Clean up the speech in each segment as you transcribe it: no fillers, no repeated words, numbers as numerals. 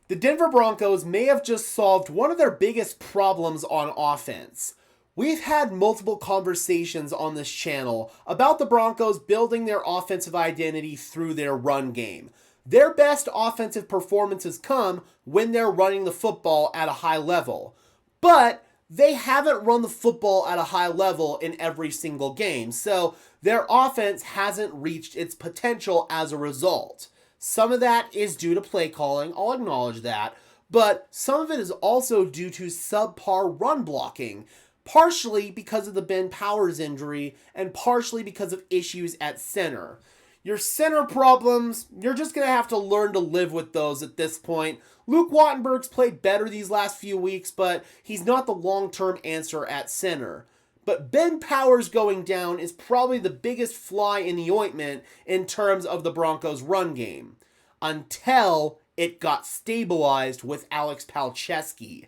The Denver Broncos may have just solved one of their biggest problems on offense. We've had multiple conversations on this channel about the Broncos building their offensive identity through their run game. Their best offensive performances come when they're running the football at a high level. But they haven't run the football at a high level in every single game, so their offense hasn't reached its potential as a result. Some of that is due to play calling, I'll acknowledge that, but some of it is also due to subpar run blocking, partially because of the Ben Powers injury and partially because of issues at center. Your center problems, you're just going to have to learn to live with those at this point. Luke Wattenberg's played better these last few weeks, but he's not the long-term answer at center. But Ben Powers going down is probably the biggest fly in the ointment in terms of the Broncos' run game. Until it got stabilized with Alex Palczewski.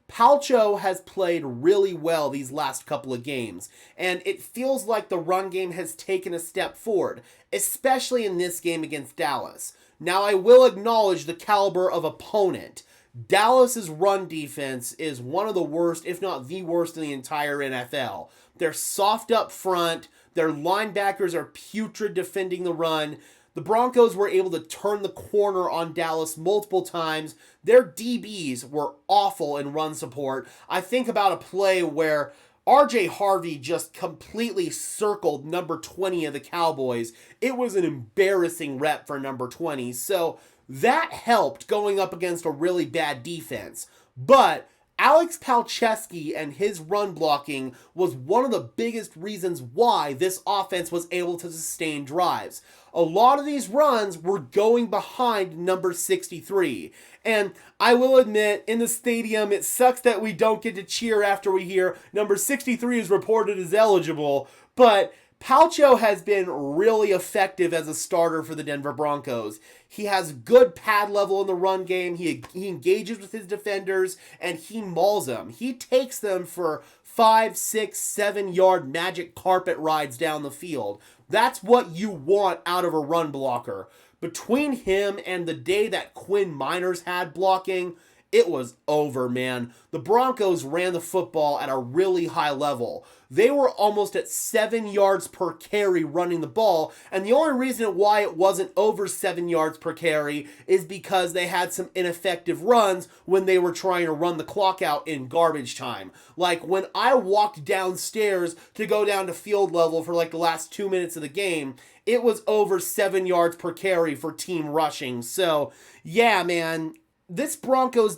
Palcho has played really well these last couple of games, and it feels like the run game has taken a step forward, especially in this game against Dallas. Now, I will acknowledge the caliber of opponent. Dallas's run defense is one of the worst, if not the worst, in the entire NFL. They're soft up front. Their linebackers are putrid defending the run. The Broncos were able to turn the corner on Dallas multiple times. Their DBs were awful in run support. I think about a play where RJ Harvey just completely circled number 20 of the Cowboys. It was an embarrassing rep for number 20. So that helped going up against a really bad defense. But Alex Palczewski and his run blocking was one of the biggest reasons why this offense was able to sustain drives. A lot of these runs were going behind number 63. And I will admit, in the stadium, it sucks that we don't get to cheer after we hear number 63 is reported as eligible, but Palcho has been really effective as a starter for the Denver Broncos. He has good pad level in the run game, he engages with his defenders, and he mauls them. He takes them for 5, 6, 7-yard magic carpet rides down the field. That's what you want out of a run blocker. Between him and the day that Quinn Miners had blocking, it was over, man. The Broncos ran the football at a really high level. They were almost at 7 yards per carry running the ball, and the only reason why it wasn't over 7 yards per carry is because they had some ineffective runs when they were trying to run the clock out in garbage time. Like when I walked downstairs to go down to field level for like the last 2 minutes of the game, it was over 7 yards per carry for team rushing. So, yeah, man. This Broncos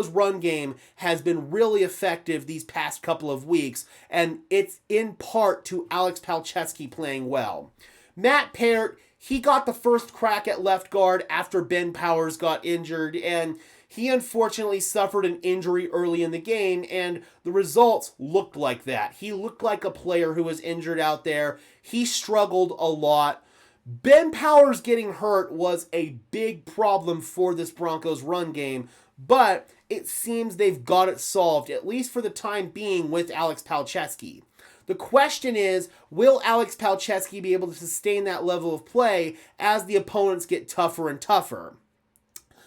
run game has been really effective these past couple of weeks, and it's in part to Alex Palczewski playing well. Matt Peart, he got the first crack at left guard after Ben Powers got injured, and he unfortunately suffered an injury early in the game, and the results looked like that. He looked like a player who was injured out there. He struggled a lot. Ben Powers getting hurt was a big problem for this Broncos run game, but it seems they've got it solved, at least for the time being, with Alex Palczewski. The question is, will Alex Palczewski be able to sustain that level of play as the opponents get tougher and tougher?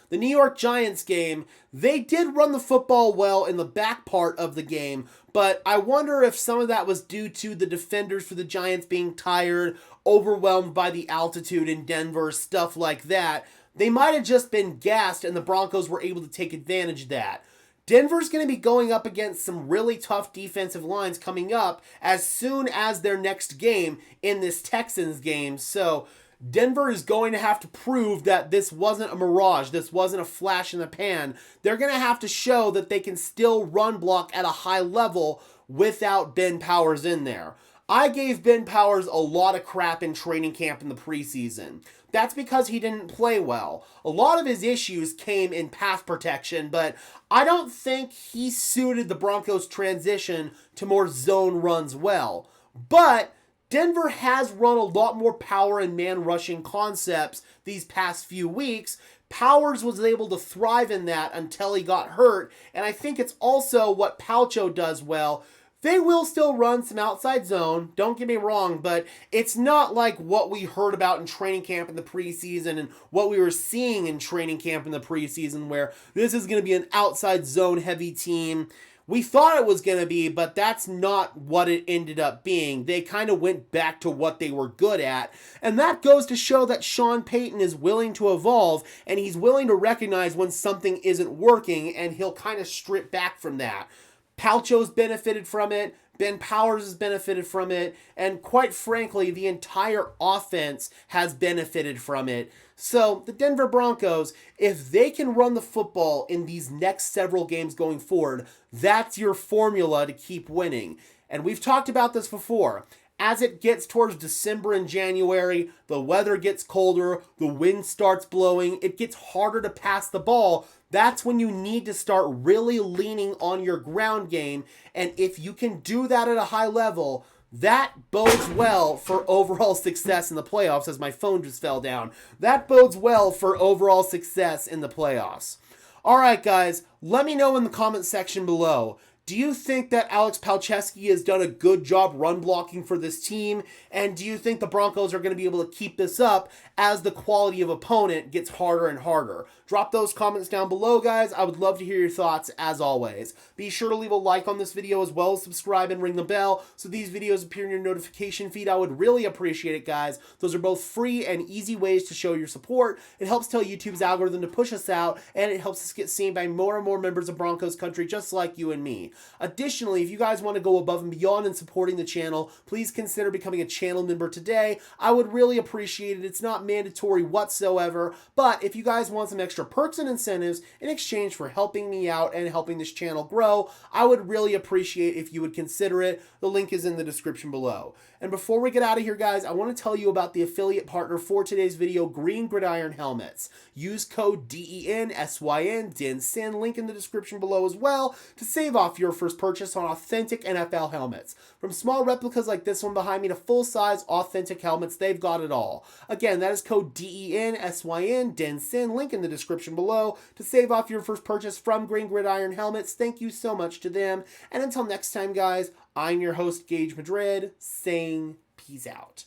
The New York Giants game, they did run the football well in the back part of the game, but I wonder if some of that was due to the defenders for the Giants being tired, overwhelmed by the altitude in Denver, stuff like that. They might have just been gassed and the Broncos were able to take advantage of that. Denver's going to be going up against some really tough defensive lines coming up as soon as their next game in this Texans game, so Denver is going to have to prove that this wasn't a mirage, this wasn't a flash in the pan. They're going to have to show that they can still run block at a high level without Ben Powers in there. I gave Ben Powers a lot of crap in training camp in the preseason. That's because he didn't play well. A lot of his issues came in pass protection, but I don't think he suited the Broncos' transition to more zone runs well. But Denver has run a lot more power and man rushing concepts these past few weeks. Powers was able to thrive in that until he got hurt, and I think it's also what Palcho does well. They will still run some outside zone, don't get me wrong, but it's not like what we heard about in training camp in the preseason and what we were seeing in training camp in the preseason, where this is going to be an outside zone heavy team. We thought it was going to be, but that's not what it ended up being. They kind of went back to what they were good at. And that goes to show that Sean Payton is willing to evolve, and he's willing to recognize when something isn't working, and he'll kind of strip back from that. Palcho's benefited from it. Ben Powers has benefited from it. And quite frankly, the entire offense has benefited from it. So the Denver Broncos, if they can run the football in these next several games going forward, that's your formula to keep winning. And we've talked about this before. As it gets towards December and January, the weather gets colder, the wind starts blowing, it gets harder to pass the ball. That's when you need to start really leaning on your ground game. And if you can do that at a high level, that bodes well for overall success in the playoffs, as my phone just fell down. That bodes well for overall success in the playoffs. All right, guys, let me know in the comment section below. Do you think that Alex Palczewski has done a good job run blocking for this team? And do you think the Broncos are going to be able to keep this up as the quality of opponent gets harder and harder? Drop those comments down below, guys. I would love to hear your thoughts as always. Be sure to leave a like on this video as well as subscribe and ring the bell so these videos appear in your notification feed. I would really appreciate it, guys. Those are both free and easy ways to show your support. It helps tell YouTube's algorithm to push us out, and it helps us get seen by more and more members of Broncos country just like you and me. Additionally, if you guys want to go above and beyond in supporting the channel, please consider becoming a channel member today. I would really appreciate it. It's not mandatory whatsoever, but if you guys want some extra perks and incentives in exchange for helping me out and helping this channel grow, I would really appreciate if you would consider it. The link is in the description below. And before we get out of here, guys, I want to tell you about the affiliate partner for today's video, Green Gridiron Helmets. Use code DENSYN, DENSYN, link in the description below as well, to save off your first purchase on authentic NFL helmets. From small replicas like this one behind me to full-size authentic helmets, they've got it all. Again, that is code DENSYN, DENSYN, link in the description below to save off your first purchase from Green Gridiron Helmets. Thank you so much to them. And until next time, guys, I'm your host, Gage Madrid, saying peace out.